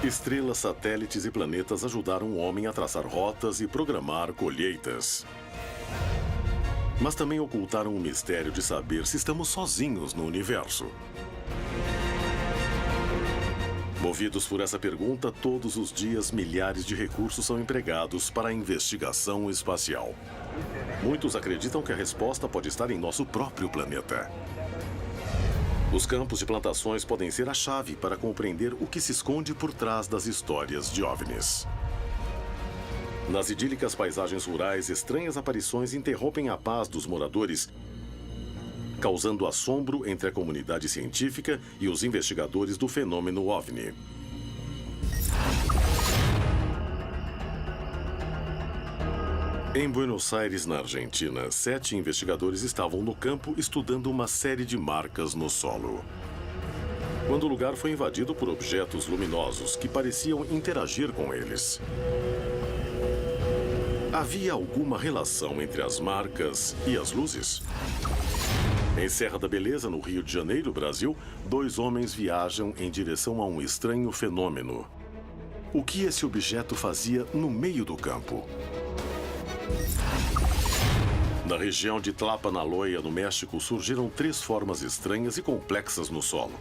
Estrelas, satélites e planetas ajudaram o homem a traçar rotas e programar colheitas. Mas também ocultaram o mistério de saber se estamos sozinhos no universo. Movidos por essa pergunta, todos os dias milhares de recursos são empregados para a investigação espacial. Muitos acreditam que a resposta pode estar em nosso próprio planeta. Os campos de plantações podem ser a chave para compreender o que se esconde por trás das histórias de OVNIs. Nas idílicas paisagens rurais, estranhas aparições interrompem a paz dos moradores, causando assombro entre a comunidade científica e os investigadores do fenômeno OVNI. Em Buenos Aires, na Argentina, 7 investigadores estavam no campo estudando uma série de marcas no solo. Quando o lugar foi invadido por objetos luminosos que pareciam interagir com eles. Havia alguma relação entre as marcas e as luzes? Em Serra da Beleza, no Rio de Janeiro, Brasil, 2 homens viajam em direção a um estranho fenômeno. O que esse objeto fazia no meio do campo? Na região de Tlapanaloya, no México, surgiram 3 formas estranhas e complexas no solo.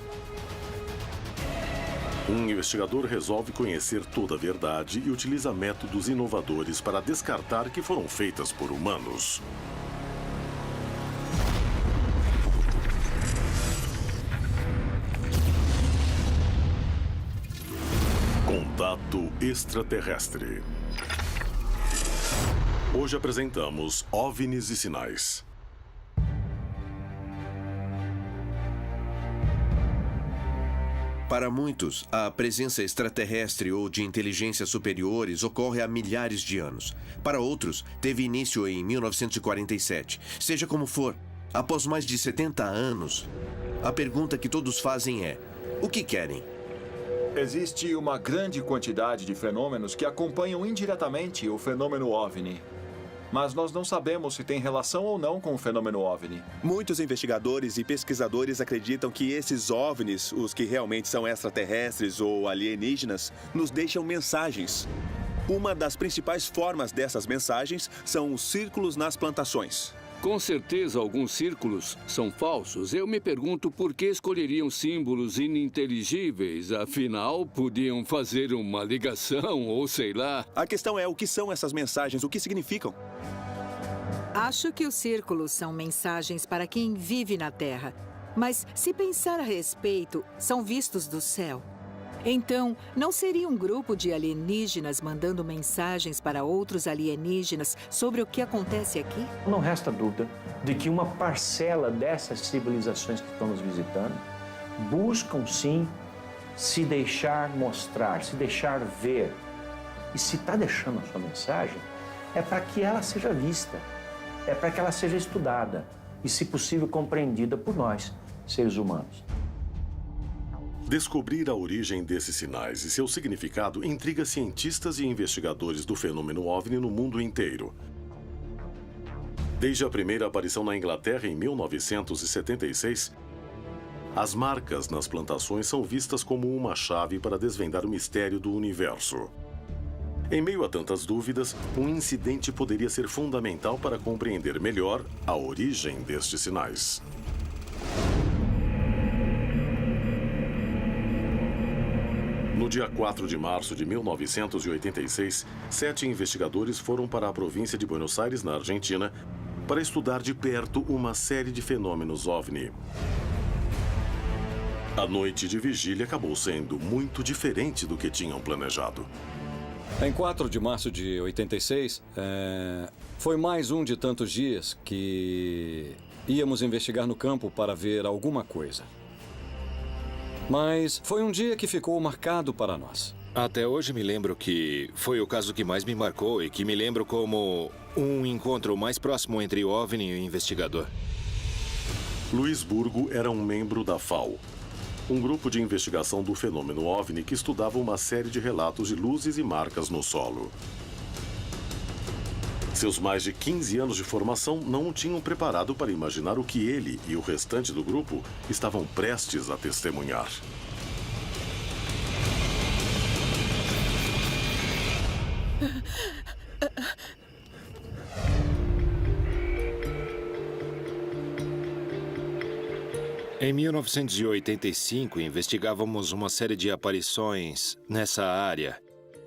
Um investigador resolve conhecer toda a verdade e utiliza métodos inovadores para descartar que foram feitas por humanos. Contato extraterrestre. Hoje apresentamos OVNIs e Sinais. Para muitos, a presença extraterrestre ou de inteligências superiores ocorre há milhares de anos. Para outros, teve início em 1947. Seja como for, após mais de 70 anos, a pergunta que todos fazem é: o que querem? Existe uma grande quantidade de fenômenos que acompanham indiretamente o fenômeno OVNI. Mas nós não sabemos se tem relação ou não com o fenômeno OVNI. Muitos investigadores e pesquisadores acreditam que esses OVNIs, os que realmente são extraterrestres ou alienígenas, nos deixam mensagens. Uma das principais formas dessas mensagens são os círculos nas plantações. Com certeza, alguns círculos são falsos. Eu me pergunto por que escolheriam símbolos ininteligíveis. Afinal, podiam fazer uma ligação ou sei lá. A questão é o que são essas mensagens, o que significam. Acho que os círculos são mensagens para quem vive na Terra. Mas, se pensar a respeito, são vistos do céu. Então, não seria um grupo de alienígenas mandando mensagens para outros alienígenas sobre o que acontece aqui? Não resta dúvida de que uma parcela dessas civilizações que estão nos visitando buscam, sim, se deixar mostrar, se deixar ver. E se está deixando a sua mensagem, é para que ela seja vista, é para que ela seja estudada e, se possível, compreendida por nós, seres humanos. Descobrir a origem desses sinais e seu significado intriga cientistas e investigadores do fenômeno OVNI no mundo inteiro. Desde a primeira aparição na Inglaterra em 1976, as marcas nas plantações são vistas como uma chave para desvendar o mistério do universo. Em meio a tantas dúvidas, um incidente poderia ser fundamental para compreender melhor a origem destes sinais. No dia 4 de março de 1986, 7 investigadores foram para a província de Buenos Aires, na Argentina, para estudar de perto uma série de fenômenos OVNI. A noite de vigília acabou sendo muito diferente do que tinham planejado. Em 4 de março de 86, foi mais um de tantos dias que íamos investigar no campo para ver alguma coisa. Mas foi um dia que ficou marcado para nós. Até hoje me lembro que foi o caso que mais me marcou e que me lembro como um encontro mais próximo entre o OVNI e o investigador. Luiz Burgo era um membro da FAO, um grupo de investigação do fenômeno OVNI que estudava uma série de relatos de luzes e marcas no solo. Seus mais de 15 anos de formação não o tinham preparado para imaginar o que ele e o restante do grupo estavam prestes a testemunhar. Em 1985, investigávamos uma série de aparições nessa área.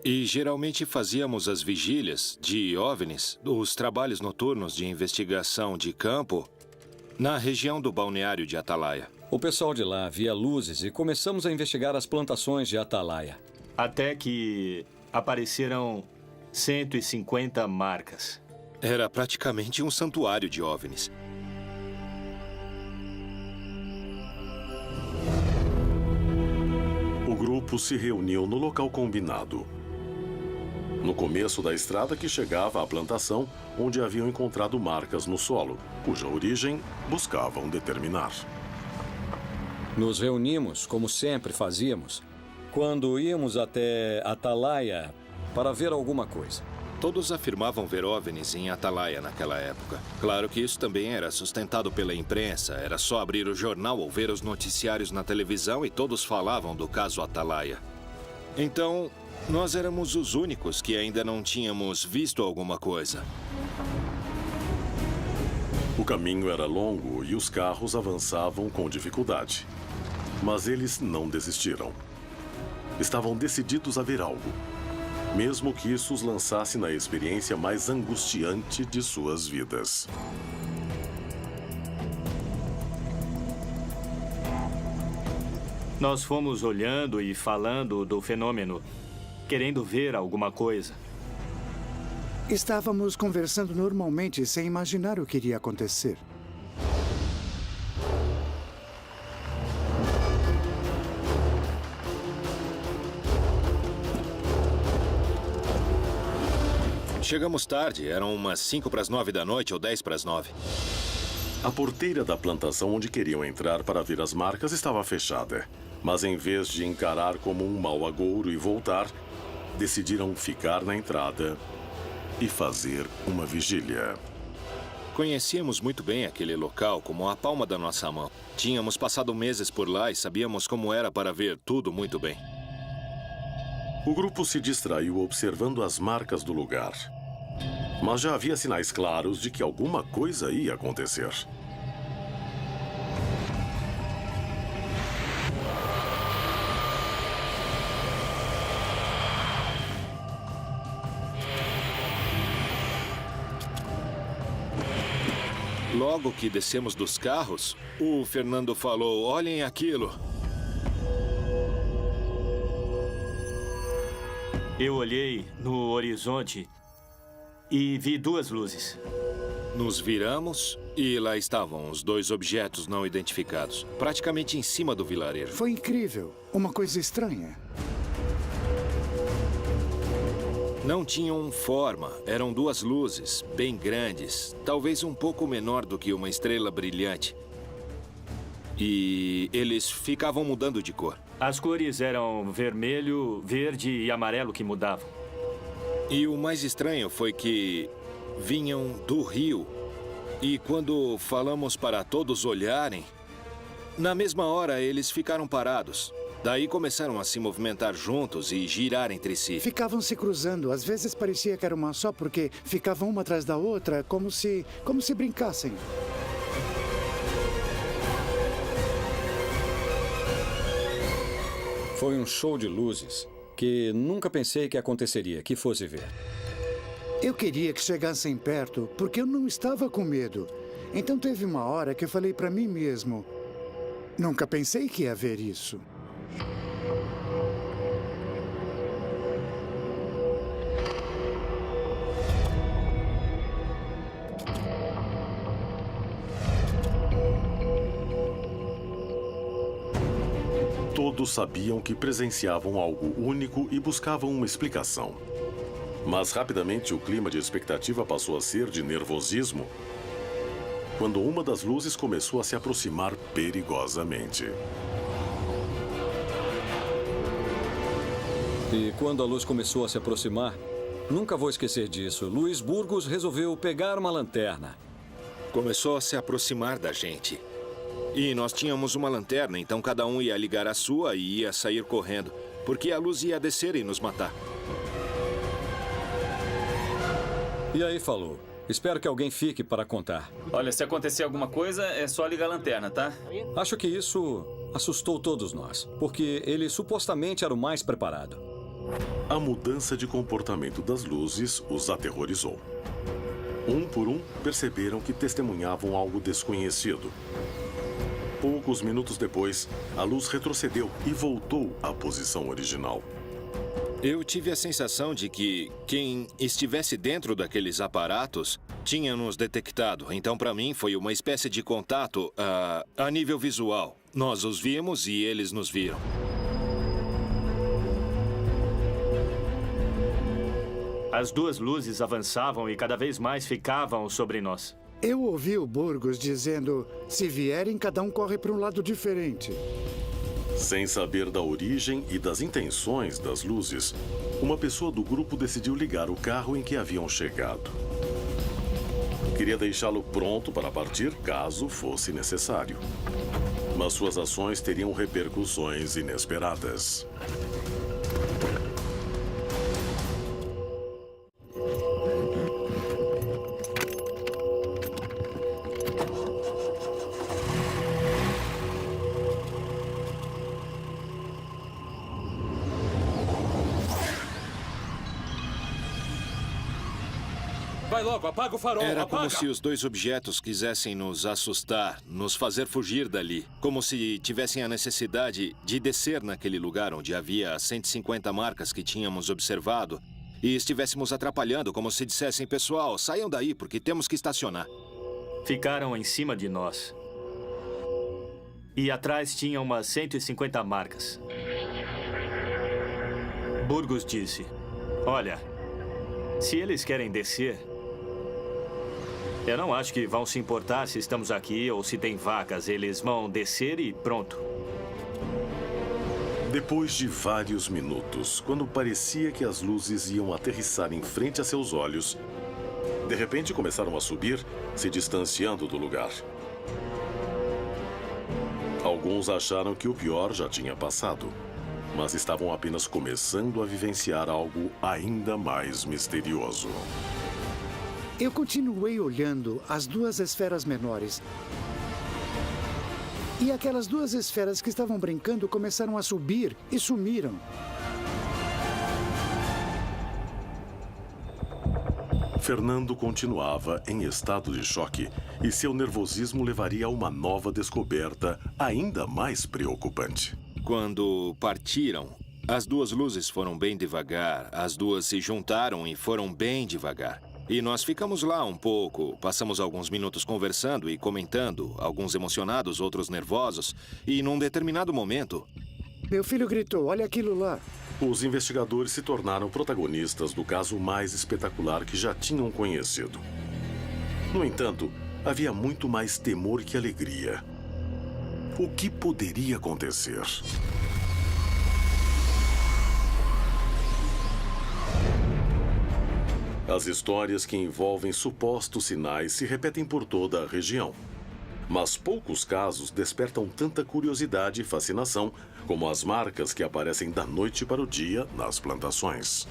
E geralmente fazíamos as vigílias de OVNIs, os trabalhos noturnos de investigação de campo, na região do balneário de Atalaia. O pessoal de lá via luzes e começamos a investigar as plantações de Atalaia. Até que apareceram 150 marcas. Era praticamente um santuário de OVNIs. O grupo se reuniu no local combinado. No começo da estrada que chegava à plantação, onde haviam encontrado marcas no solo, cuja origem buscavam determinar. Nos reunimos, como sempre fazíamos, quando íamos até Atalaia para ver alguma coisa. Todos afirmavam ver OVNIs em Atalaia naquela época. Claro que isso também era sustentado pela imprensa. Era só abrir o jornal ou ver os noticiários na televisão e todos falavam do caso Atalaia. Então, nós éramos os únicos que ainda não tínhamos visto alguma coisa. O caminho era longo e os carros avançavam com dificuldade. Mas eles não desistiram. Estavam decididos a ver algo, mesmo que isso os lançasse na experiência mais angustiante de suas vidas. Nós fomos olhando e falando do fenômeno, querendo ver alguma coisa. Estávamos conversando normalmente, sem imaginar o que iria acontecer. Chegamos tarde, eram umas 8:55 da noite ou 8:50. A porteira da plantação onde queriam entrar para ver as marcas estava fechada. Mas em vez de encarar como um mau agouro e voltar, decidiram ficar na entrada e fazer uma vigília. Conhecíamos muito bem aquele local como a palma da nossa mão. Tínhamos passado meses por lá e sabíamos como era para ver tudo muito bem. O grupo se distraiu observando as marcas do lugar. Mas já havia sinais claros de que alguma coisa ia acontecer. Logo que descemos dos carros, o Fernando falou: "Olhem aquilo." Eu olhei no horizonte e vi duas luzes. Nos viramos e lá estavam os dois objetos não identificados, praticamente em cima do vilarejo. Foi incrível. Uma coisa estranha. Não tinham forma, eram duas luzes, bem grandes, talvez um pouco menor do que uma estrela brilhante. E eles ficavam mudando de cor. As cores eram vermelho, verde e amarelo que mudavam. E o mais estranho foi que vinham do rio. E quando falamos para todos olharem, na mesma hora eles ficaram parados. Daí começaram a se movimentar juntos e girar entre si. Ficavam se cruzando. Às vezes parecia que era uma só, porque ficavam uma atrás da outra, como se brincassem. Foi um show de luzes que nunca pensei que aconteceria, que fosse ver. Eu queria que chegassem perto, porque eu não estava com medo. Então teve uma hora que eu falei para mim mesmo: nunca pensei que ia ver isso. Todos sabiam que presenciavam algo único e buscavam uma explicação. Mas rapidamente o clima de expectativa passou a ser de nervosismo quando uma das luzes começou a se aproximar perigosamente. E quando a luz começou a se aproximar, nunca vou esquecer disso, Luiz Burgos resolveu pegar uma lanterna. Começou a se aproximar da gente. E nós tínhamos uma lanterna, então cada um ia ligar a sua e ia sair correndo, porque a luz ia descer e nos matar. E aí, falou. Espero que alguém fique para contar. Olha, se acontecer alguma coisa, é só ligar a lanterna, tá? Acho que isso assustou todos nós, porque ele supostamente era o mais preparado. A mudança de comportamento das luzes os aterrorizou. Um por um, perceberam que testemunhavam algo desconhecido. Poucos minutos depois, a luz retrocedeu e voltou à posição original. Eu tive a sensação de que quem estivesse dentro daqueles aparatos tinha nos detectado. Então, para mim, foi uma espécie de contato a nível visual. Nós os vimos e eles nos viram. As duas luzes avançavam e cada vez mais ficavam sobre nós. Eu ouvi o Burgos dizendo, se vierem, cada um corre para um lado diferente. Sem saber da origem e das intenções das luzes, uma pessoa do grupo decidiu ligar o carro em que haviam chegado. Queria deixá-lo pronto para partir caso fosse necessário. Mas suas ações teriam repercussões inesperadas. Vai logo, apaga o farol, Era apaga! como se os dois objetos quisessem nos assustar, nos fazer fugir dali. Como se tivessem a necessidade de descer naquele lugar onde havia as 150 marcas que tínhamos observado e estivéssemos atrapalhando, como se dissessem, pessoal, saiam daí porque temos que estacionar. Ficaram em cima de nós. E atrás tinha umas 150 marcas. Burgos disse, olha, se eles querem descer, eu não acho que vão se importar se estamos aqui ou se tem vacas. Eles vão descer e pronto. Depois de vários minutos, quando parecia que as luzes iam aterrissar em frente a seus olhos, de repente começaram a subir, se distanciando do lugar. Alguns acharam que o pior já tinha passado, mas estavam apenas começando a vivenciar algo ainda mais misterioso. Eu continuei olhando as duas esferas menores. E aquelas duas esferas que estavam brincando começaram a subir e sumiram. Fernando continuava em estado de choque e seu nervosismo levaria a uma nova descoberta ainda mais preocupante. Quando partiram, as duas luzes foram bem devagar, as duas se juntaram e foram bem devagar. E nós ficamos lá um pouco, passamos alguns minutos conversando e comentando, alguns emocionados, outros nervosos, e num determinado momento... Meu filho gritou, olha aquilo lá. Os investigadores se tornaram protagonistas do caso mais espetacular que já tinham conhecido. No entanto, havia muito mais temor que alegria. O que poderia acontecer? As histórias que envolvem supostos sinais se repetem por toda a região. Mas poucos casos despertam tanta curiosidade e fascinação como as marcas que aparecem da noite para o dia nas plantações.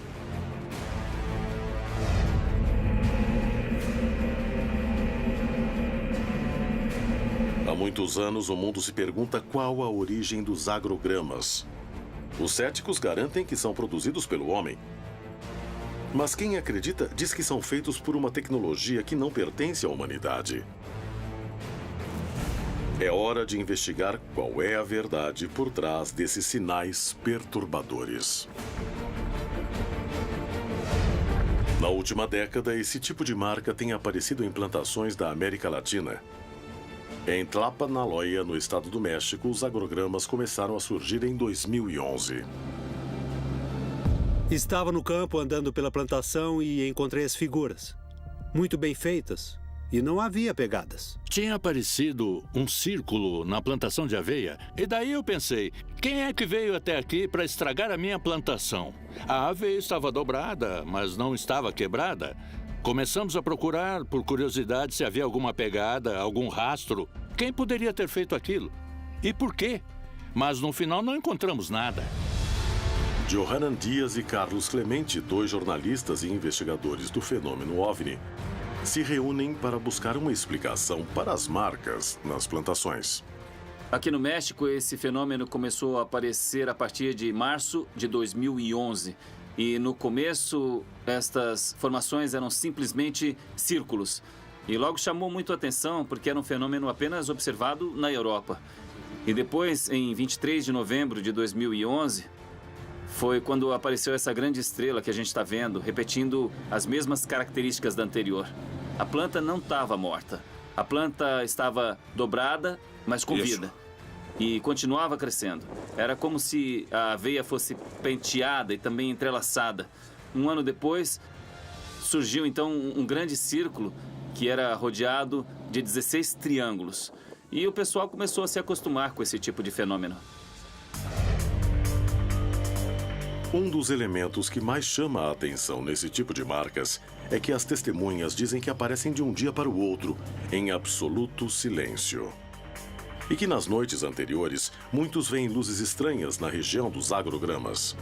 Há muitos anos, o mundo se pergunta qual a origem dos agrogramas. Os céticos garantem que são produzidos pelo homem. Mas quem acredita diz que são feitos por uma tecnologia que não pertence à humanidade. É hora de investigar qual é a verdade por trás desses sinais perturbadores. Na última década, esse tipo de marca tem aparecido em plantações da América Latina. Em Tlapanaloya, no estado do México, os agrogramas começaram a surgir em 2011. Estava no campo andando pela plantação e encontrei as figuras. Muito bem feitas. E não havia pegadas. Tinha aparecido um círculo na plantação de aveia. E daí eu pensei, quem é que veio até aqui para estragar a minha plantação? A aveia estava dobrada, mas não estava quebrada. Começamos a procurar, por curiosidade, se havia alguma pegada, algum rastro. Quem poderia ter feito aquilo? E por quê? Mas no final não encontramos nada. Johanan Dias e Carlos Clemente, 2 jornalistas e investigadores do fenômeno OVNI, se reúnem para buscar uma explicação para as marcas nas plantações. Aqui no México, esse fenômeno começou a aparecer a partir de março de 2011. E no começo, estas formações eram simplesmente círculos. E logo chamou muito a atenção porque era um fenômeno apenas observado na Europa. E depois, em 23 de novembro de 2011, foi quando apareceu essa grande estrela que a gente está vendo, repetindo as mesmas características da anterior. A planta não estava morta. A planta estava dobrada, mas com vida. E continuava crescendo. Era como se a aveia fosse penteada e também entrelaçada. Um ano depois, surgiu então um grande círculo que era rodeado de 16 triângulos. E o pessoal começou a se acostumar com esse tipo de fenômeno. Um dos elementos que mais chama a atenção nesse tipo de marcas é que as testemunhas dizem que aparecem de um dia para o outro, em absoluto silêncio. E que nas noites anteriores, muitos veem luzes estranhas na região dos agrogramas.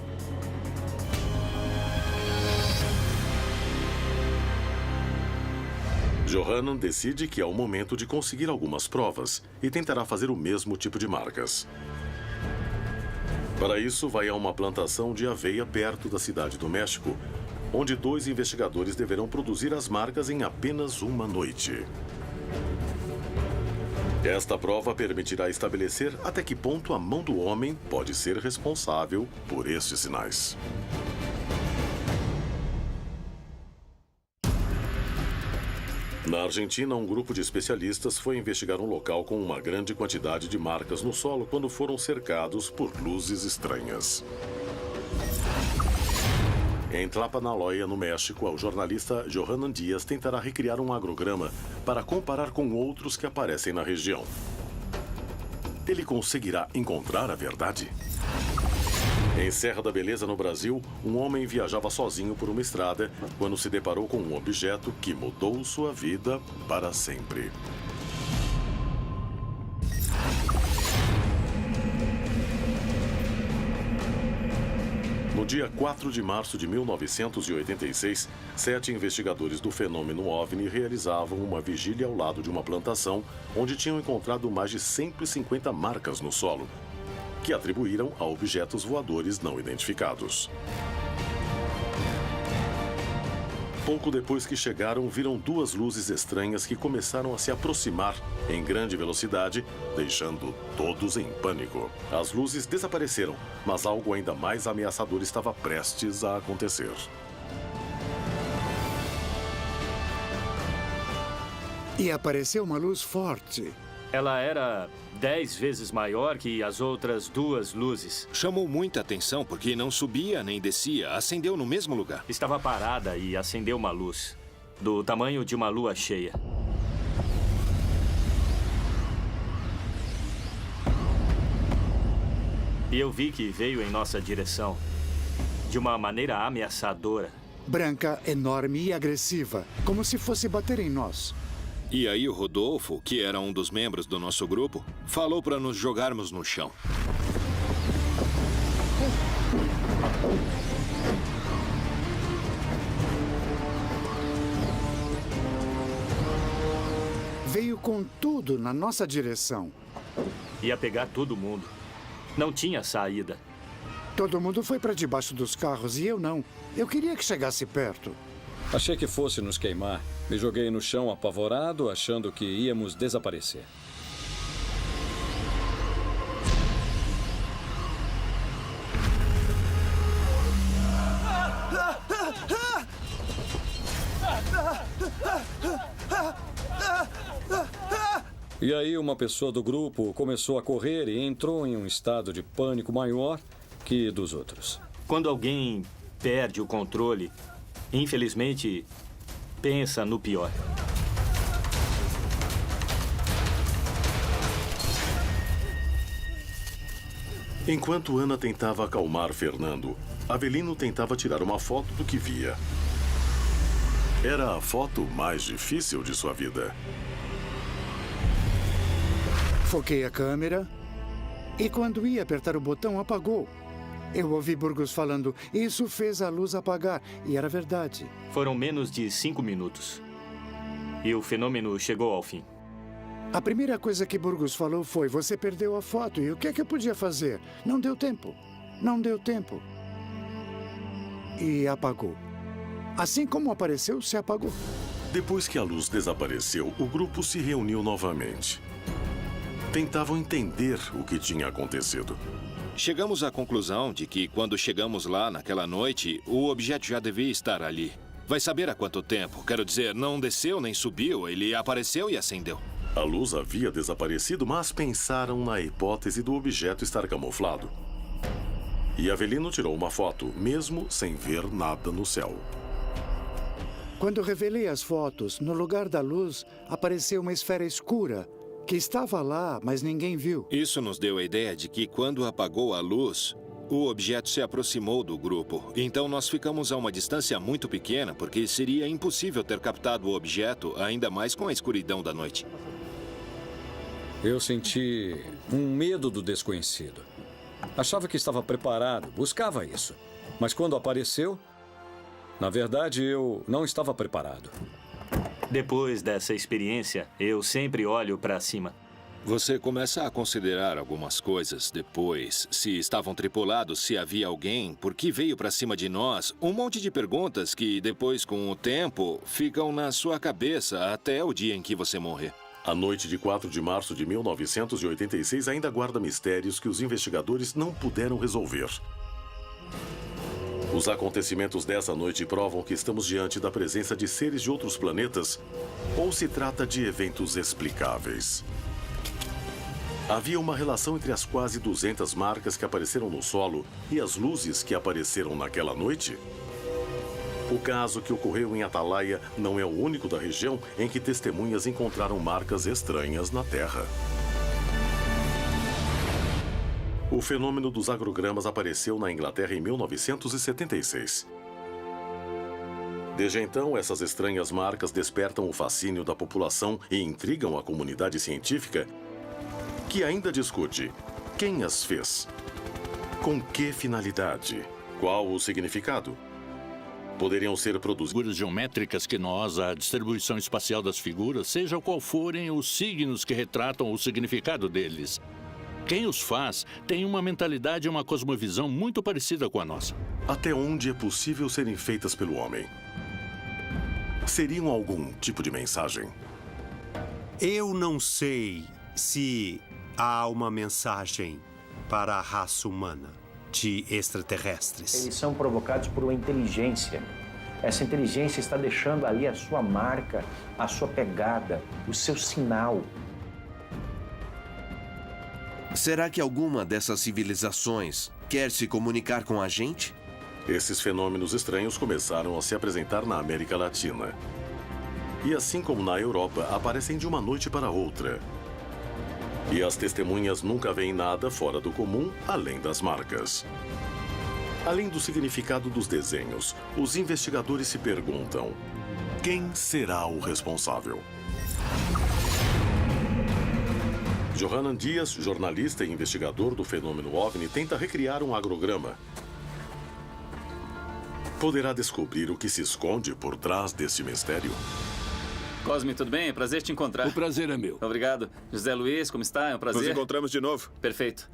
Johanan decide que é o momento de conseguir algumas provas e tentará fazer o mesmo tipo de marcas. Para isso, vai a uma plantação de aveia perto da cidade do México, onde 2 investigadores deverão produzir as marcas em apenas uma noite. Esta prova permitirá estabelecer até que ponto a mão do homem pode ser responsável por estes sinais. Na Argentina, um grupo de especialistas foi investigar um local com uma grande quantidade de marcas no solo quando foram cercados por luzes estranhas. Em Tlapanaloya, no México, o jornalista Johanan Dias tentará recriar um agrograma para comparar com outros que aparecem na região. Ele conseguirá encontrar a verdade? Em Serra da Beleza, no Brasil, um homem viajava sozinho por uma estrada quando se deparou com um objeto que mudou sua vida para sempre. No dia 4 de março de 1986, 7 investigadores do fenômeno OVNI realizavam uma vigília ao lado de uma plantação onde tinham encontrado mais de 150 marcas no solo, que atribuíram a objetos voadores não identificados. Pouco depois que chegaram, viram 2 luzes estranhas que começaram a se aproximar em grande velocidade, deixando todos em pânico. As luzes desapareceram, mas algo ainda mais ameaçador estava prestes a acontecer. E apareceu uma luz forte. Ela era 10 vezes maior que as outras 2 luzes. Chamou muita atenção porque não subia nem descia, acendeu no mesmo lugar. Estava parada e acendeu uma luz, do tamanho de uma lua cheia. E eu vi que veio em nossa direção, de uma maneira ameaçadora. Branca, enorme e agressiva, como se fosse bater em nós. E aí o Rodolfo, que era um dos membros do nosso grupo, falou para nos jogarmos no chão. Veio com tudo na nossa direção. Ia pegar todo mundo. Não tinha saída. Todo mundo foi para debaixo dos carros e eu não. Eu queria que chegasse perto. Achei que fosse nos queimar. Me joguei no chão apavorado, achando que íamos desaparecer. E aí uma pessoa do grupo começou a correr e entrou em um estado de pânico maior que dos outros. Quando alguém perde o controle, infelizmente, pensa no pior. Enquanto Ana tentava acalmar Fernando, Avelino tentava tirar uma foto do que via. Era a foto mais difícil de sua vida. Foquei a câmera e quando ia apertar o botão, apagou. Eu ouvi Burgos falando, isso fez a luz apagar. E era verdade. Foram menos de 5 minutos. E o fenômeno chegou ao fim. A primeira coisa que Burgos falou foi, você perdeu a foto. E o que é que eu podia fazer? Não deu tempo. Não deu tempo. E apagou. Assim como apareceu, se apagou. Depois que a luz desapareceu, o grupo se reuniu novamente. Tentavam entender o que tinha acontecido. Chegamos à conclusão de que, quando chegamos lá naquela noite, o objeto já devia estar ali. Vai saber há quanto tempo. Quero dizer, não desceu nem subiu, ele apareceu e acendeu. A luz havia desaparecido, mas pensaram na hipótese do objeto estar camuflado. E Avelino tirou uma foto, mesmo sem ver nada no céu. Quando revelei as fotos, no lugar da luz, apareceu uma esfera escura, que estava lá, mas ninguém viu. Isso nos deu a ideia de que, quando apagou a luz, o objeto se aproximou do grupo. Então nós ficamos a uma distância muito pequena, porque seria impossível ter captado o objeto, ainda mais com a escuridão da noite. Eu senti um medo do desconhecido. Achava que estava preparado, buscava isso. Mas quando apareceu, na verdade, eu não estava preparado. Depois dessa experiência, eu sempre olho para cima. Você começa a considerar algumas coisas depois. Se estavam tripulados, se havia alguém, por que veio para cima de nós? Um monte de perguntas que, depois, com o tempo, ficam na sua cabeça até o dia em que você morrer. A noite de 4 de março de 1986 ainda guarda mistérios que os investigadores não puderam resolver. Os acontecimentos dessa noite provam que estamos diante da presença de seres de outros planetas ou se trata de eventos explicáveis. Havia uma relação entre as quase 200 marcas que apareceram no solo e as luzes que apareceram naquela noite? O caso que ocorreu em Atalaia não é o único da região em que testemunhas encontraram marcas estranhas na Terra. O fenômeno dos agrogramas apareceu na Inglaterra em 1976. Desde então, essas estranhas marcas despertam o fascínio da população e intrigam a comunidade científica, que ainda discute quem as fez, com que finalidade, qual o significado. Poderiam ser produzidas figuras geométricas que nós, a distribuição espacial das figuras, seja qual forem os signos que retratam o significado deles. Quem os faz tem uma mentalidade e uma cosmovisão muito parecida com a nossa. Até onde é possível serem feitas pelo homem? Seriam algum tipo de mensagem? Eu não sei se há uma mensagem para a raça humana de extraterrestres. Eles são provocados por uma inteligência. Essa inteligência está deixando ali a sua marca, a sua pegada, o seu sinal. Será que alguma dessas civilizações quer se comunicar com a gente? Esses fenômenos estranhos começaram a se apresentar na América Latina. E assim como na Europa, aparecem de uma noite para outra. E as testemunhas nunca veem nada fora do comum, além das marcas. Além do significado dos desenhos, os investigadores se perguntam: quem será o responsável? Johanan Dias, jornalista e investigador do fenômeno OVNI, tenta recriar um agrograma. Poderá descobrir o que se esconde por trás deste mistério? Cosme, tudo bem? Prazer te encontrar. O prazer é meu. Obrigado. José Luiz, como está? É um prazer. Nos encontramos de novo. Perfeito.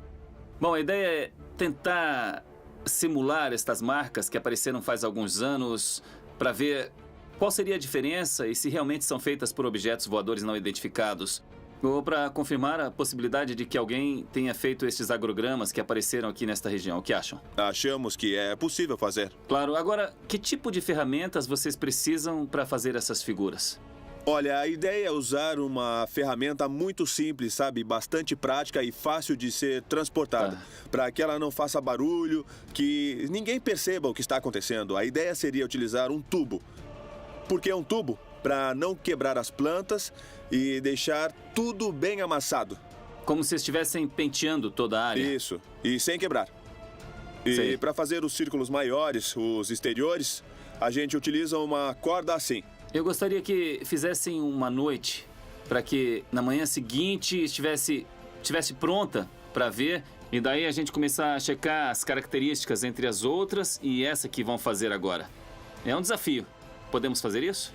Bom, a ideia é tentar simular estas marcas que apareceram faz alguns anos para ver qual seria a diferença e se realmente são feitas por objetos voadores não identificados. Ou para confirmar a possibilidade de que alguém tenha feito estes agrogramas que apareceram aqui nesta região. O que acham? Achamos que é possível fazer. Claro. Agora, que tipo de ferramentas vocês precisam para fazer essas figuras? Olha, a ideia é usar uma ferramenta muito simples, sabe? Bastante prática e fácil de ser transportada. Para que ela não faça barulho, que ninguém perceba o que está acontecendo. A ideia seria utilizar um tubo. Por que um tubo? Para não quebrar as plantas e deixar tudo bem amassado. Como se estivessem penteando toda a área? Isso, e sem quebrar. E para fazer os círculos maiores, os exteriores, a gente utiliza uma corda assim. Eu gostaria que fizessem uma noite para que na manhã seguinte estivesse pronta para ver E daí a gente começar a checar as características entre as outras e essa que vão fazer agora. É um desafio. Podemos fazer isso?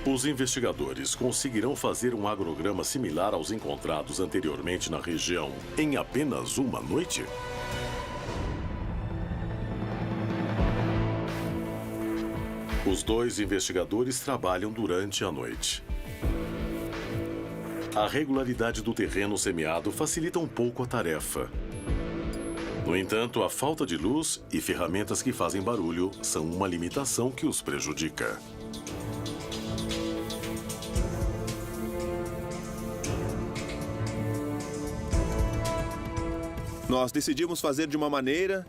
Os investigadores conseguirão fazer um agrograma similar aos encontrados anteriormente na região em apenas uma noite? Os 2 investigadores trabalham durante a noite. A regularidade do terreno semeado facilita um pouco a tarefa. No entanto, a falta de luz e ferramentas que fazem barulho são uma limitação que os prejudica. Nós decidimos fazer de uma maneira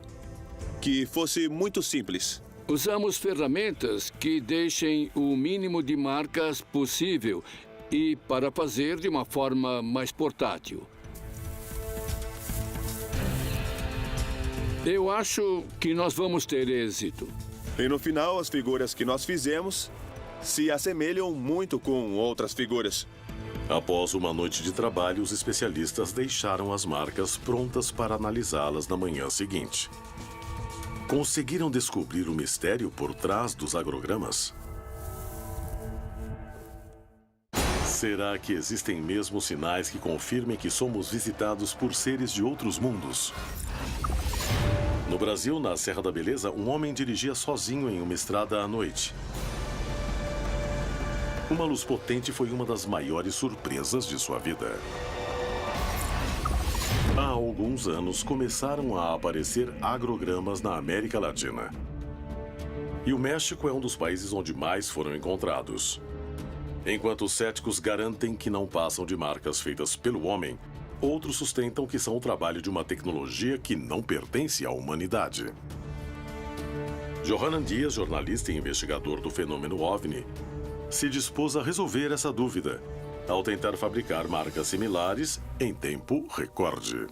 que fosse muito simples. Usamos ferramentas que deixem o mínimo de marcas possível e para fazer de uma forma mais portátil. Eu acho que nós vamos ter êxito. E no final, as figuras que nós fizemos se assemelham muito com outras figuras. Após uma noite de trabalho, os especialistas deixaram as marcas prontas para analisá-las na manhã seguinte. Conseguiram descobrir o mistério por trás dos agrogramas? Será que existem mesmo sinais que confirmem que somos visitados por seres de outros mundos? No Brasil, na Serra da Beleza, um homem dirigia sozinho em uma estrada à noite. Uma luz potente foi uma das maiores surpresas de sua vida. Há alguns anos, começaram a aparecer agrogramas na América Latina. E o México é um dos países onde mais foram encontrados. Enquanto os céticos garantem que não passam de marcas feitas pelo homem, outros sustentam que são o trabalho de uma tecnologia que não pertence à humanidade. Johanan Dias, jornalista e investigador do fenômeno OVNI, se dispôs a resolver essa dúvida, ao tentar fabricar marcas similares em tempo recorde.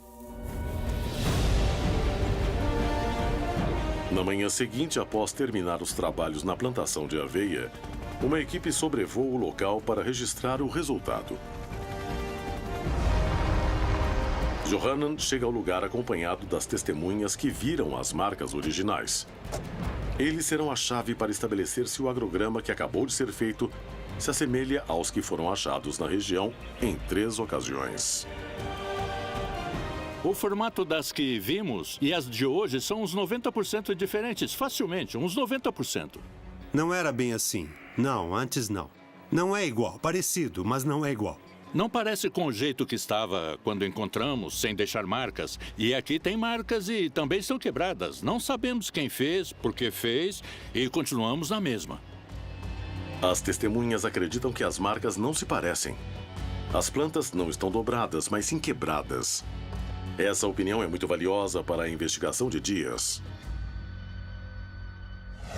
Na manhã seguinte, após terminar os trabalhos na plantação de aveia, uma equipe sobrevoa o local para registrar o resultado. Johanan chega ao lugar acompanhado das testemunhas que viram as marcas originais. Eles serão a chave para estabelecer se o agrograma que acabou de ser feito se assemelha aos que foram achados na região em 3 ocasiões. O formato das que vimos e as de hoje são uns 90% diferentes, facilmente, uns 90%. Não era bem assim. Não, antes não. Não é igual, parecido, mas não é igual. Não parece com o jeito que estava quando encontramos, sem deixar marcas. E aqui tem marcas e também estão quebradas. Não sabemos quem fez, por que fez e continuamos na mesma. As testemunhas acreditam que as marcas não se parecem. As plantas não estão dobradas, mas sim quebradas. Essa opinião é muito valiosa para a investigação de Dias.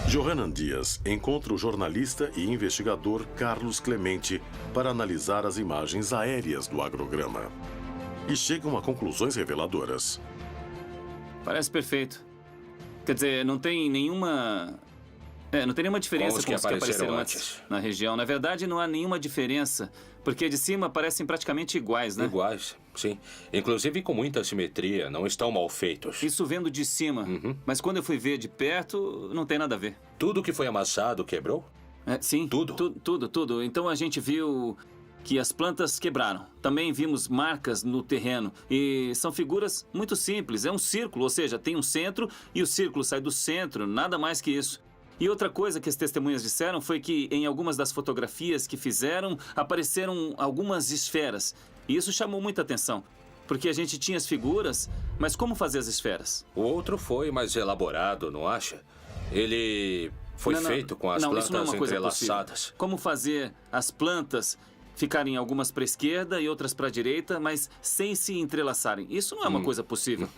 Johanan Dias encontra o jornalista e investigador Carlos Clemente para analisar as imagens aéreas do agrograma. E chegam a conclusões reveladoras. Parece perfeito. Quer dizer, não tem nenhuma diferença com os que apareceram antes na região. Na verdade, não há nenhuma diferença, porque de cima parecem praticamente iguais, né? Iguais, sim. Inclusive com muita simetria, não estão mal feitos. Isso vendo de cima. Mas quando eu fui ver de perto, não tem nada a ver. Tudo que foi amassado quebrou? Sim. Tudo? Tudo. Então a gente viu que as plantas quebraram. Também vimos marcas no terreno. E são figuras muito simples. É um círculo, ou seja, tem um centro e o círculo sai do centro, nada mais que isso. E outra coisa que as testemunhas disseram foi que em algumas das fotografias que fizeram, apareceram algumas esferas. E isso chamou muita atenção, porque a gente tinha as figuras, mas como fazer as esferas? O outro foi mais elaborado, não acha? Ele foi feito com as plantas isso não é uma coisa entrelaçadas. Possível. Como fazer as plantas ficarem algumas para a esquerda e outras para a direita, mas sem se entrelaçarem. Isso não é uma coisa possível.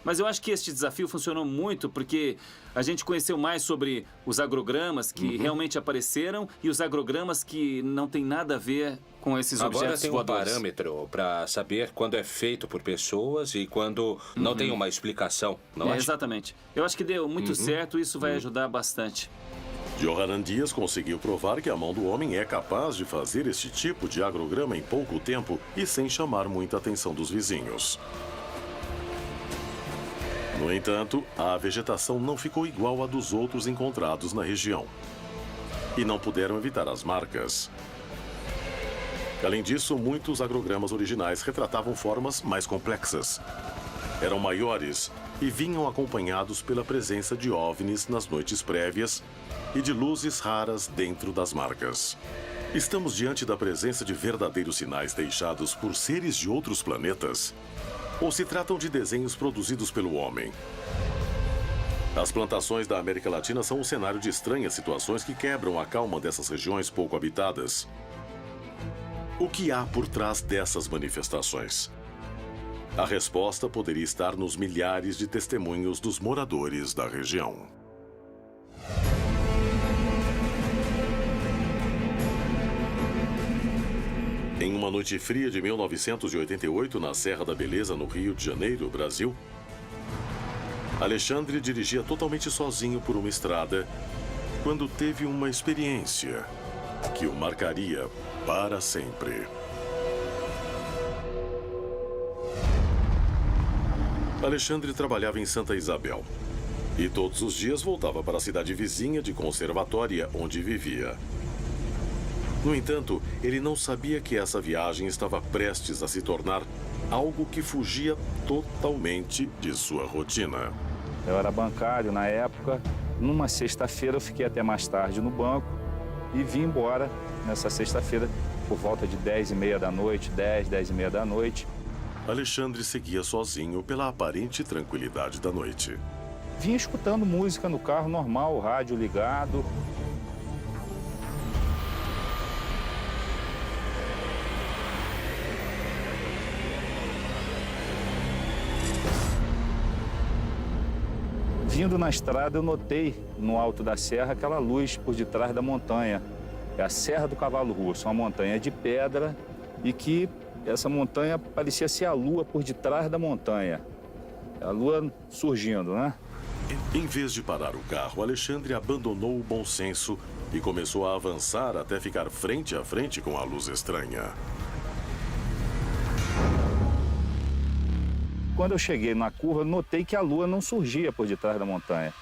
Mas eu acho que este desafio funcionou muito porque a gente conheceu mais sobre os agrogramas que realmente apareceram e os agrogramas que não tem nada a ver com esses objetos voadores. Agora tem um parâmetro para saber quando é feito por pessoas e quando não tem uma explicação, não é? Exatamente. Eu acho que deu muito certo e isso vai ajudar bastante. Johanan Dias conseguiu provar que a mão do homem é capaz de fazer este tipo de agrograma em pouco tempo e sem chamar muita atenção dos vizinhos. No entanto, a vegetação não ficou igual à dos outros encontrados na região. E não puderam evitar as marcas. Além disso, muitos agrogramas originais retratavam formas mais complexas. Eram maiores e vinham acompanhados pela presença de OVNIs nas noites prévias e de luzes raras dentro das marcas. Estamos diante da presença de verdadeiros sinais deixados por seres de outros planetas? Ou se tratam de desenhos produzidos pelo homem? As plantações da América Latina são um cenário de estranhas situações que quebram a calma dessas regiões pouco habitadas. O que há por trás dessas manifestações? A resposta poderia estar nos milhares de testemunhos dos moradores da região. Em uma noite fria de 1988, na Serra da Beleza, no Rio de Janeiro, Brasil, Alexandre dirigia totalmente sozinho por uma estrada quando teve uma experiência que o marcaria para sempre. Alexandre trabalhava em Santa Isabel e todos os dias voltava para a cidade vizinha de Conservatória, onde vivia. No entanto, ele não sabia que essa viagem estava prestes a se tornar algo que fugia totalmente de sua rotina. Eu era bancário na época. Numa sexta-feira eu fiquei até mais tarde no banco e vim embora nessa sexta-feira por volta de 10h30 da noite, 10h30 da noite. Alexandre seguia sozinho pela aparente tranquilidade da noite. Vinha escutando música no carro normal, o rádio ligado. Vindo na estrada, eu notei no alto da serra aquela luz por detrás da montanha. É a Serra do Cavalo Russo, uma montanha de pedra e que essa montanha parecia ser a lua por detrás da montanha. A lua surgindo, né? Em vez de parar o carro, Alexandre abandonou o bom senso e começou a avançar até ficar frente a frente com a luz estranha. Quando eu cheguei na curva, notei que a lua não surgia por detrás da montanha.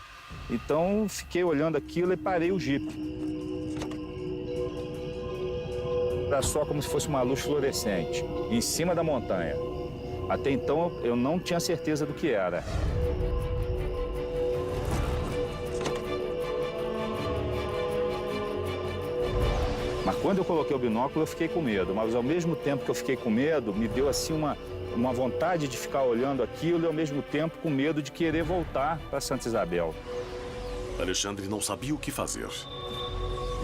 Então, fiquei olhando aquilo e parei o jipe. Era só como se fosse uma luz fluorescente, em cima da montanha. Até então, eu não tinha certeza do que era. Mas quando eu coloquei o binóculo, eu fiquei com medo. Mas ao mesmo tempo que eu fiquei com medo, me deu assim uma vontade de ficar olhando aquilo e ao mesmo tempo com medo de querer voltar para Santa Isabel. Alexandre não sabia o que fazer.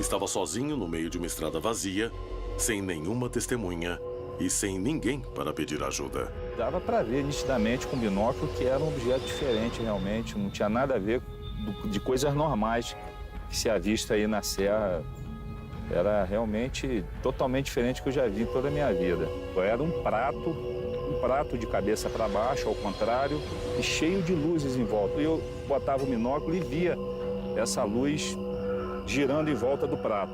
Estava sozinho no meio de uma estrada vazia, sem nenhuma testemunha e sem ninguém para pedir ajuda. Dava para ver nitidamente com o binóculo que era um objeto diferente realmente, não tinha nada a ver de coisas normais que se avista aí na serra. Era realmente totalmente diferente do que eu já vi em toda a minha vida. Era um prato de cabeça para baixo, ao contrário, e cheio de luzes em volta. E eu botava o binóculo e via essa luz girando em volta do prato.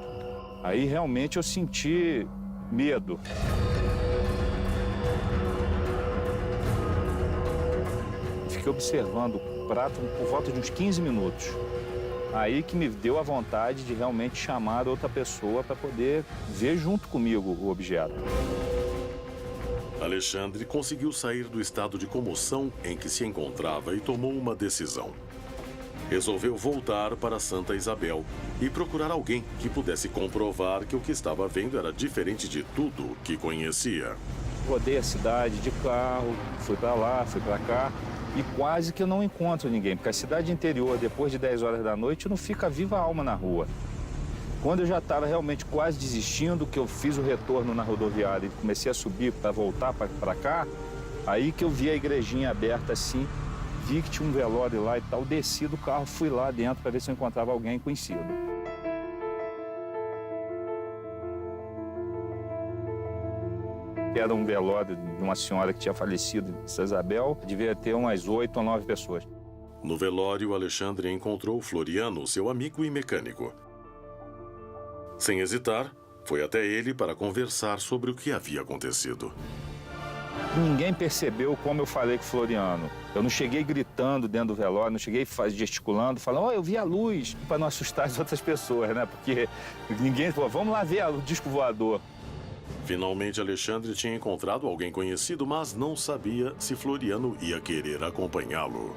Aí realmente eu senti medo. Fiquei observando o prato por volta de uns 15 minutos. Aí que me deu a vontade de realmente chamar outra pessoa para poder ver junto comigo o objeto. Alexandre conseguiu sair do estado de comoção em que se encontrava e tomou uma decisão. Resolveu voltar para Santa Isabel e procurar alguém que pudesse comprovar que o que estava vendo era diferente de tudo que conhecia. Rodei a cidade de carro, fui para lá, fui para cá e quase que eu não encontro ninguém, porque a cidade interior, depois de 10 horas da noite, não fica viva alma na rua. Quando eu já estava realmente quase desistindo, que eu fiz o retorno na rodoviária e comecei a subir para voltar para cá, aí que eu vi a igrejinha aberta assim, vi que tinha um velório lá e tal, desci do carro, fui lá dentro para ver se eu encontrava alguém conhecido. Era um velório de uma senhora que tinha falecido em Santa Isabel, devia ter umas 8 ou 9 pessoas. No velório, Alexandre encontrou Floriano, seu amigo e mecânico. Sem hesitar, foi até ele para conversar sobre o que havia acontecido. Ninguém percebeu como eu falei com o Floriano. Eu não cheguei gritando dentro do velório, não cheguei gesticulando, falando, eu vi a luz, para não assustar as outras pessoas, né? Porque ninguém falou, vamos lá ver o disco voador. Finalmente, Alexandre tinha encontrado alguém conhecido, mas não sabia se Floriano ia querer acompanhá-lo.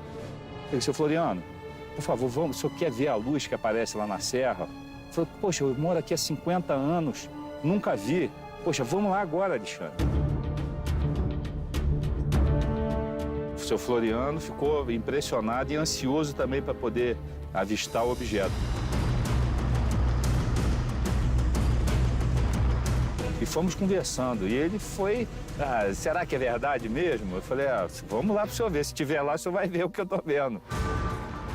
Eu disse, seu Floriano, por favor, vamos, o senhor quer ver a luz que aparece lá na serra? Eu falei, poxa, eu moro aqui há 50 anos, nunca vi. Poxa, vamos lá agora, Alexandre. O seu Floriano ficou impressionado e ansioso também para poder avistar o objeto. E fomos conversando, e ele foi, será que é verdade mesmo? Eu falei, vamos lá para o senhor ver, se estiver lá, o senhor vai ver o que eu estou vendo.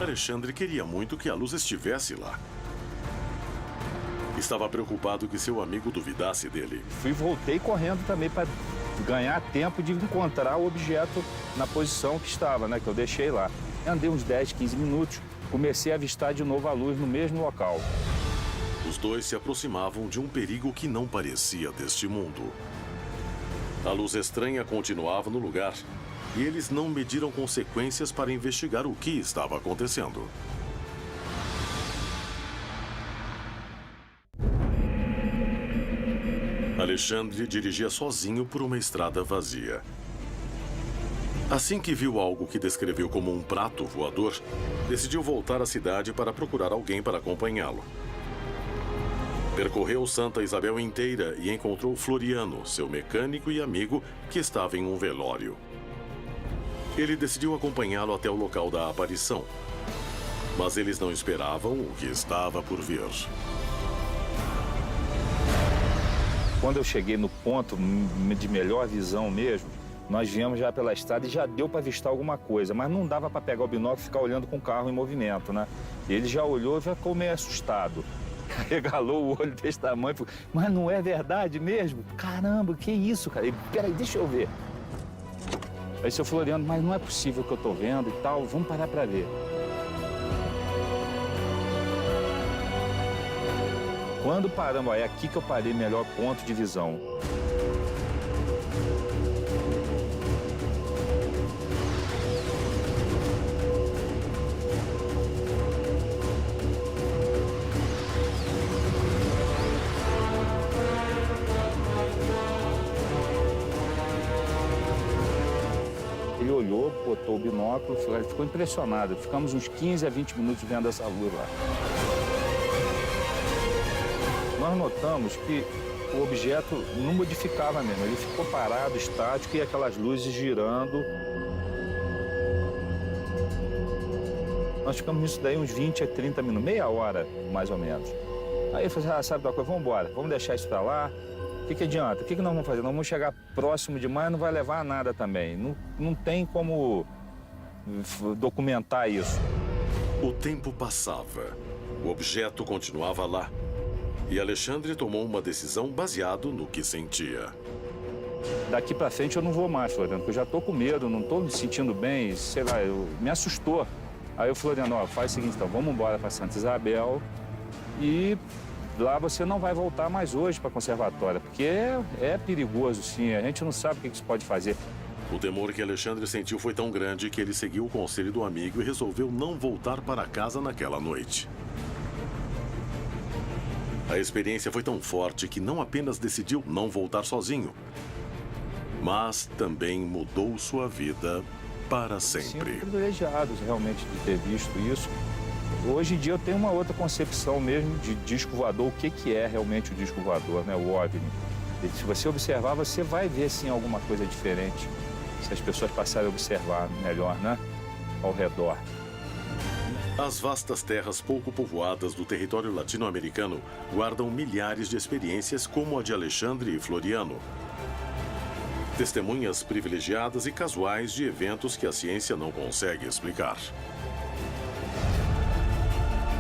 Alexandre queria muito que a luz estivesse lá. Estava preocupado que seu amigo duvidasse dele. Voltei correndo também para ganhar tempo de encontrar o objeto na posição que estava, né, que eu deixei lá. Andei uns 10, 15 minutos, comecei a avistar de novo a luz no mesmo local. Os dois se aproximavam de um perigo que não parecia deste mundo. A luz estranha continuava no lugar e eles não mediram consequências para investigar o que estava acontecendo. Alexandre dirigia sozinho por uma estrada vazia. Assim que viu algo que descreveu como um prato voador, decidiu voltar à cidade para procurar alguém para acompanhá-lo. Percorreu Santa Isabel inteira e encontrou Floriano, seu mecânico e amigo, que estava em um velório. Ele decidiu acompanhá-lo até o local da aparição. Mas eles não esperavam o que estava por vir. Quando eu cheguei no ponto de melhor visão mesmo, nós viemos já pela estrada e já deu para avistar alguma coisa, mas não dava para pegar o binóculo e ficar olhando com o carro em movimento, né? Ele já olhou e já ficou meio assustado. Regalou o olho desse tamanho, falou, mas não é verdade mesmo? Caramba, que isso, cara? Peraí, deixa eu ver. Aí, seu Floriano, mas não é possível que eu tô vendo e tal, vamos parar para ver. Quando paramos, é aqui que eu parei, melhor ponto de visão. Ele olhou, botou o binóculo, ele ficou impressionado. Ficamos uns 15 a 20 minutos vendo essa luz lá. Nós notamos que o objeto não modificava mesmo, ele ficou parado, estático e aquelas luzes girando. Nós ficamos nisso daí uns 20 a 30 minutos, meia hora mais ou menos. Aí eu falei, sabe da coisa, vamos embora, vamos deixar isso para lá. O que adianta? O que nós vamos fazer? Nós vamos chegar próximo demais, não vai levar a nada também. Não tem como documentar isso. O tempo passava, o objeto continuava lá. E Alexandre tomou uma decisão baseado no que sentia. Daqui para frente eu não vou mais, Floriano, porque eu já tô com medo, não tô me sentindo bem, sei lá, me assustou. Aí o Floriano, faz o seguinte, então, vamos embora para Santa Isabel e lá você não vai voltar mais hoje para a conservatória, porque é perigoso, sim, a gente não sabe o que isso pode fazer. O temor que Alexandre sentiu foi tão grande que ele seguiu o conselho do amigo e resolveu não voltar para casa naquela noite. A experiência foi tão forte que não apenas decidiu não voltar sozinho, mas também mudou sua vida para sempre. Sim, privilegiados realmente de ter visto isso. Hoje em dia eu tenho uma outra concepção mesmo de disco voador, o que é realmente o disco voador, né? O OVNI. E se você observar, você vai ver sim alguma coisa diferente, se as pessoas passarem a observar melhor, né? Ao redor. As vastas terras pouco povoadas do território latino-americano guardam milhares de experiências como a de Alexandre e Floriano. Testemunhas privilegiadas e casuais de eventos que a ciência não consegue explicar.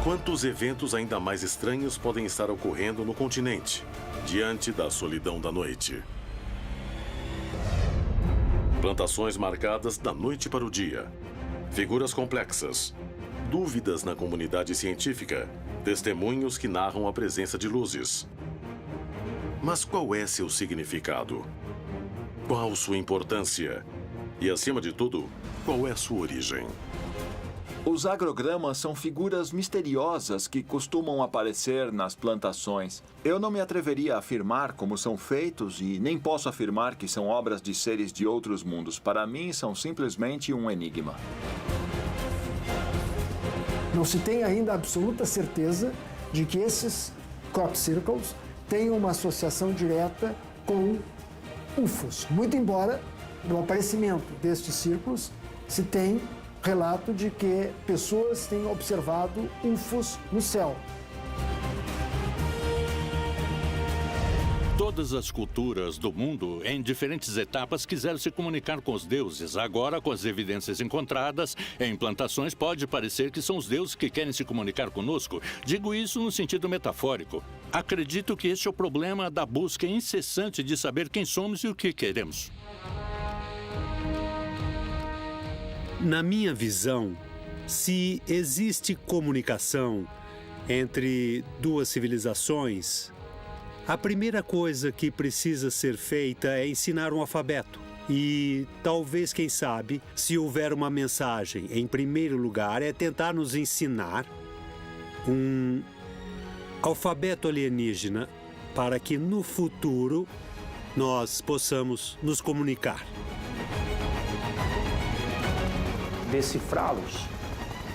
Quantos eventos ainda mais estranhos podem estar ocorrendo no continente, diante da solidão da noite? Plantações marcadas da noite para o dia. Figuras complexas. Dúvidas na comunidade científica, testemunhos que narram a presença de luzes. Mas qual é seu significado? Qual sua importância? E, acima de tudo, qual é sua origem? Os agrogramas são figuras misteriosas que costumam aparecer nas plantações. Eu não me atreveria a afirmar como são feitos e nem posso afirmar que são obras de seres de outros mundos. Para mim, são simplesmente um enigma. Não se tem ainda absoluta certeza de que esses crop circles têm uma associação direta com UFOs. Muito embora, no aparecimento destes círculos, se tem relato de que pessoas têm observado UFOs no céu. Todas as culturas do mundo, em diferentes etapas, quiseram se comunicar com os deuses. Agora, com as evidências encontradas em plantações, pode parecer que são os deuses que querem se comunicar conosco. Digo isso no sentido metafórico. Acredito que este é o problema da busca incessante de saber quem somos e o que queremos. Na minha visão, se existe comunicação entre duas civilizações, a primeira coisa que precisa ser feita é ensinar um alfabeto. E talvez, quem sabe, se houver uma mensagem, em primeiro lugar, é tentar nos ensinar um alfabeto alienígena para que no futuro nós possamos nos comunicar. Decifrá-los,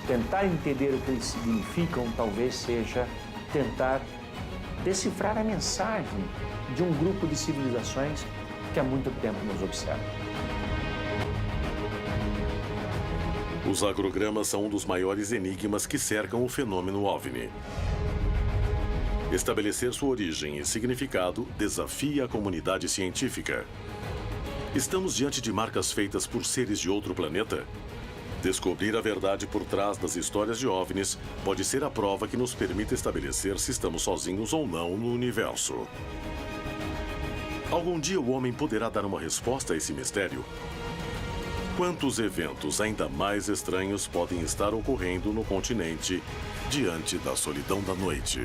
tentar entender o que eles significam, talvez seja tentar decifrar a mensagem de um grupo de civilizações que há muito tempo nos observa. Os agrogramas são um dos maiores enigmas que cercam o fenômeno OVNI. Estabelecer sua origem e significado desafia a comunidade científica. Estamos diante de marcas feitas por seres de outro planeta? Descobrir a verdade por trás das histórias de OVNIs pode ser a prova que nos permite estabelecer se estamos sozinhos ou não no universo. Algum dia o homem poderá dar uma resposta a esse mistério? Quantos eventos ainda mais estranhos podem estar ocorrendo no continente diante da solidão da noite?